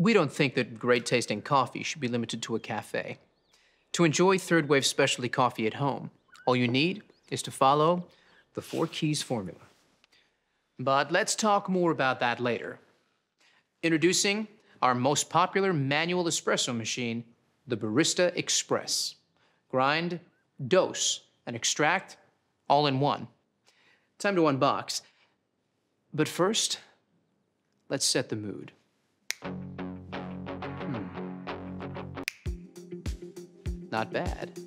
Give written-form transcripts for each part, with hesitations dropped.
We don't think that great-tasting coffee should be limited to a cafe. To enjoy third-wave specialty coffee at home, all you need is to follow the 4 keys formula. But let's talk more about that later. Introducing our most popular manual espresso machine, the Barista Express. Grind, dose, and extract all in one. Time to unbox. But first, let's set the mood. Not bad.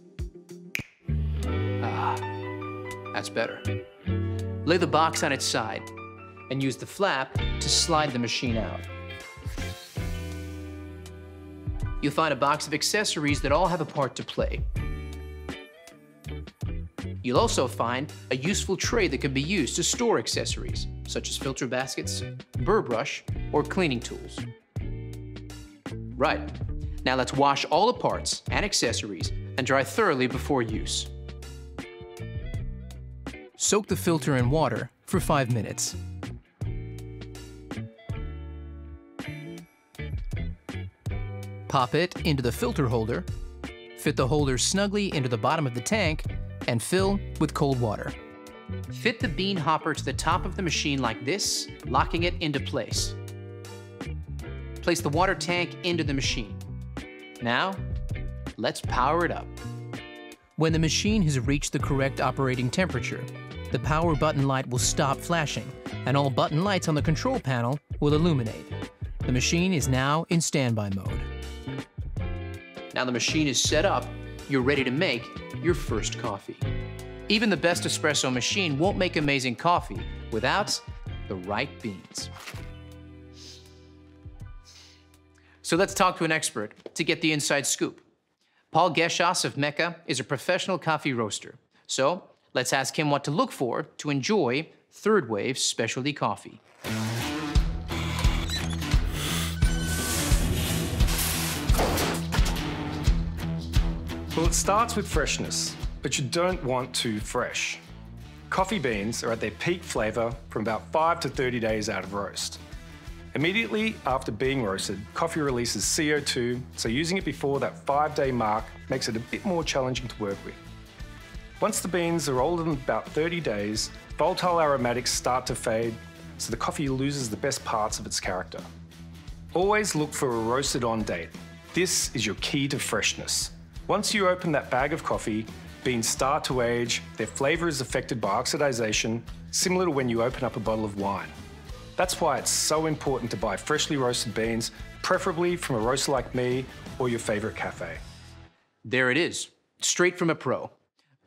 Ah, that's better. Lay the box on its side and use the flap to slide the machine out. You'll find a box of accessories that all have a part to play. You'll also find a useful tray that can be used to store accessories, such as filter baskets, burr brush, or cleaning tools. Right. Now let's wash all the parts and accessories and dry thoroughly before use. Soak the filter in water for 5 minutes. Pop it into the filter holder, fit the holder snugly into the bottom of the tank, and fill with cold water. Fit the bean hopper to the top of the machine like this, locking it into place. Place the water tank into the machine. Now, let's power it up. When the machine has reached the correct operating temperature, the power button light will stop flashing, and all button lights on the control panel will illuminate. The machine is now in standby mode. Now the machine is set up, you're ready to make your first coffee. Even the best espresso machine won't make amazing coffee without the right beans. So let's talk to an expert to get the inside scoop. Paul Geschas of Mecca is a professional coffee roaster. So let's ask him what to look for to enjoy third-wave specialty coffee. Well, it starts with freshness, but you don't want too fresh. Coffee beans are at their peak flavour from about 5 to 30 days out of roast. Immediately after being roasted, coffee releases CO2, so using it before that 5-day mark makes it a bit more challenging to work with. Once the beans are older than about 30 days, volatile aromatics start to fade, so the coffee loses the best parts of its character. Always look for a roasted on date. This is your key to freshness. Once you open that bag of coffee, beans start to age, their flavour is affected by oxidation, similar to when you open up a bottle of wine. That's why it's so important to buy freshly roasted beans, preferably from a roaster like me or your favourite cafe. There it is, straight from a pro.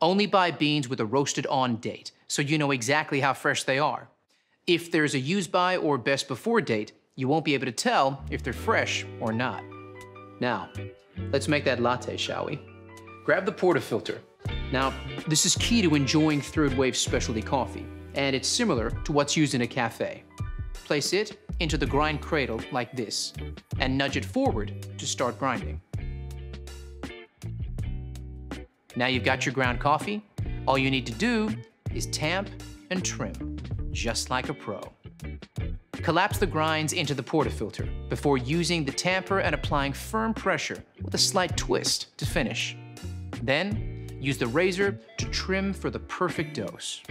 Only buy beans with a roasted on date, so you know exactly how fresh they are. If there's a use by or best before date, you won't be able to tell if they're fresh or not. Now, let's make that latte, shall we? Grab the portafilter. Now, this is key to enjoying third-wave specialty coffee, and it's similar to what's used in a cafe. Place it into the grind cradle like this, and nudge it forward to start grinding. Now you've got your ground coffee. All you need to do is tamp and trim, just like a pro. Collapse the grinds into the portafilter before using the tamper and applying firm pressure with a slight twist to finish. Then, use the razor to trim for the perfect dose.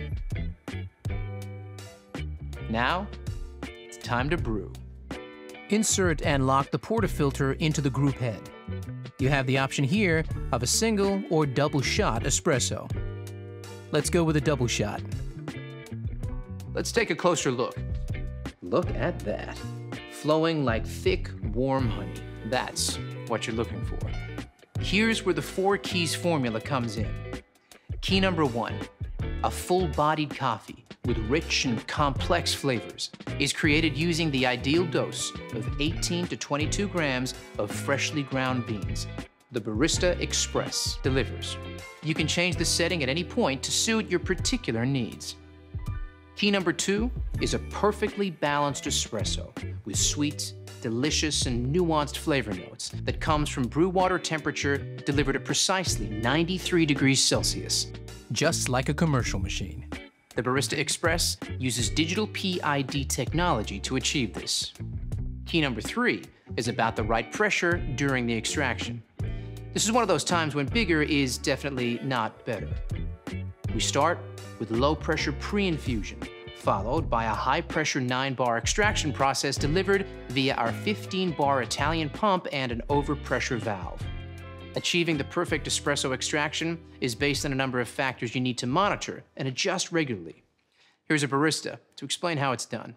Now, it's time to brew. Insert and lock the portafilter into the group head. You have the option here of a single or double shot espresso. Let's go with a double shot. Let's take a closer look. Look at that. Flowing like thick, warm honey. That's what you're looking for. Here's where the 4 keys formula comes in. Key number 1, a full-bodied coffee with rich and complex flavors is created using the ideal dose of 18 to 22 grams of freshly ground beans. The Barista Express delivers. You can change the setting at any point to suit your particular needs. Key number 2 is a perfectly balanced espresso with sweet, delicious, and nuanced flavor notes that comes from brew water temperature delivered at precisely 93 degrees Celsius, just like a commercial machine. The Barista Express uses digital PID technology to achieve this. Key number 3 is about the right pressure during the extraction. This is one of those times when bigger is definitely not better. We start with low-pressure pre-infusion, followed by a high-pressure 9-bar extraction process delivered via our 15-bar Italian pump and an overpressure valve. Achieving the perfect espresso extraction is based on a number of factors you need to monitor and adjust regularly. Here's a barista to explain how it's done.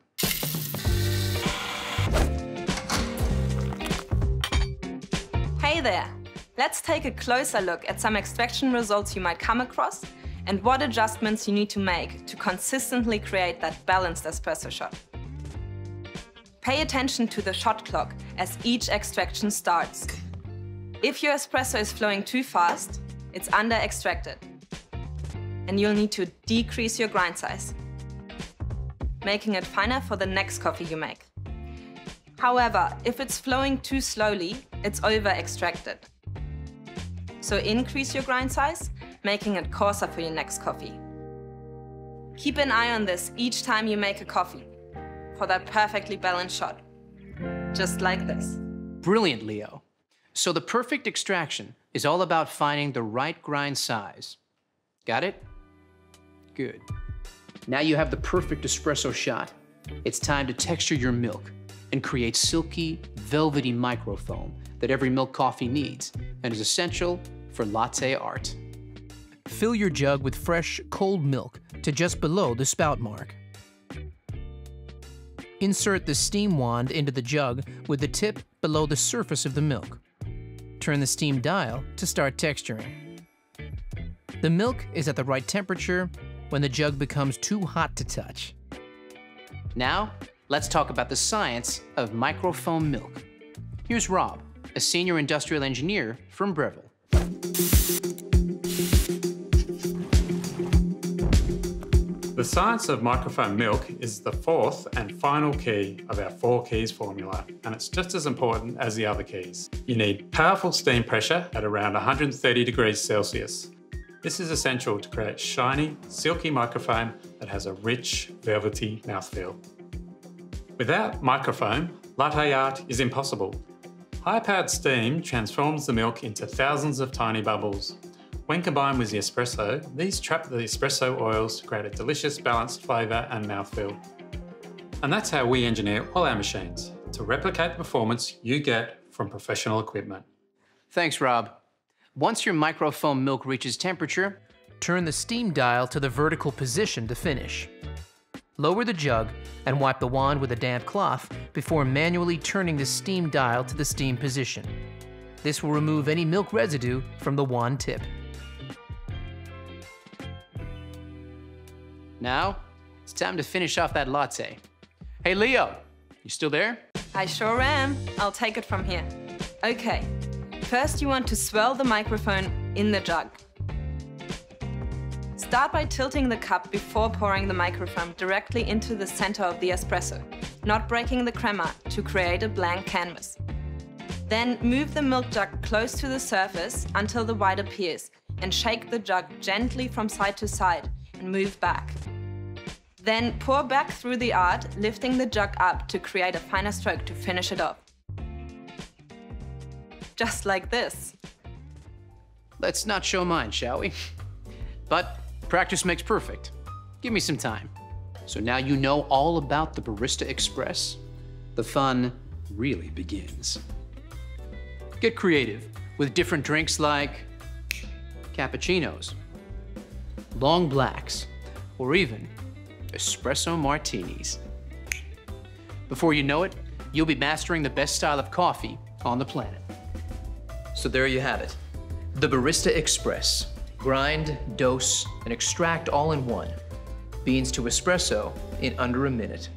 Hey there! Let's take a closer look at some extraction results you might come across and what adjustments you need to make to consistently create that balanced espresso shot. Pay attention to the shot clock as each extraction starts. If your espresso is flowing too fast, it's under-extracted, and you'll need to decrease your grind size, making it finer for the next coffee you make. However, if it's flowing too slowly, it's over-extracted. So increase your grind size, making it coarser for your next coffee. Keep an eye on this each time you make a coffee for that perfectly balanced shot, just like this. Brilliant, Leo. So the perfect extraction is all about finding the right grind size. Got it? Good. Now you have the perfect espresso shot. It's time to texture your milk and create silky, velvety microfoam that every milk coffee needs and is essential for latte art. Fill your jug with fresh, cold milk to just below the spout mark. Insert the steam wand into the jug with the tip below the surface of the milk. Turn the steam dial to start texturing. The milk is at the right temperature when the jug becomes too hot to touch. Now, let's talk about the science of microfoam milk. Here's Rob, a senior industrial engineer from Breville. The science of microfoam milk is the 4th and final key of our 4 keys formula, and it's just as important as the other keys. You need powerful steam pressure at around 130 degrees Celsius. This is essential to create shiny, silky microfoam that has a rich, velvety mouthfeel. Without microfoam, latte art is impossible. High-powered steam transforms the milk into thousands of tiny bubbles. When combined with the espresso, these trap the espresso oils to create a delicious balanced flavour and mouthfeel. And that's how we engineer all our machines, to replicate the performance you get from professional equipment. Thanks, Rob. Once your microfoam milk reaches temperature, turn the steam dial to the vertical position to finish. Lower the jug and wipe the wand with a damp cloth before manually turning the steam dial to the steam position. This will remove any milk residue from the wand tip. Now, it's time to finish off that latte. Hey, Leo, you still there? I sure am. I'll take it from here. Okay, first you want to swirl the microphone in the jug. Start by tilting the cup before pouring the microfoam directly into the center of the espresso, not breaking the crema to create a blank canvas. Then move the milk jug close to the surface until the white appears and shake the jug gently from side to side and move back. Then pour back through the art, lifting the jug up to create a finer stroke to finish it off. Just like this. Let's not show mine, shall we? But practice makes perfect. Give me some time. So now you know all about the Barista Express. The fun really begins. Get creative with different drinks like cappuccinos, long blacks, or even espresso martinis. Before you know it, you'll be mastering the best style of coffee on the planet. So there you have it, the Barista Express. Grind, dose, and extract all in one. Beans to espresso in under a minute.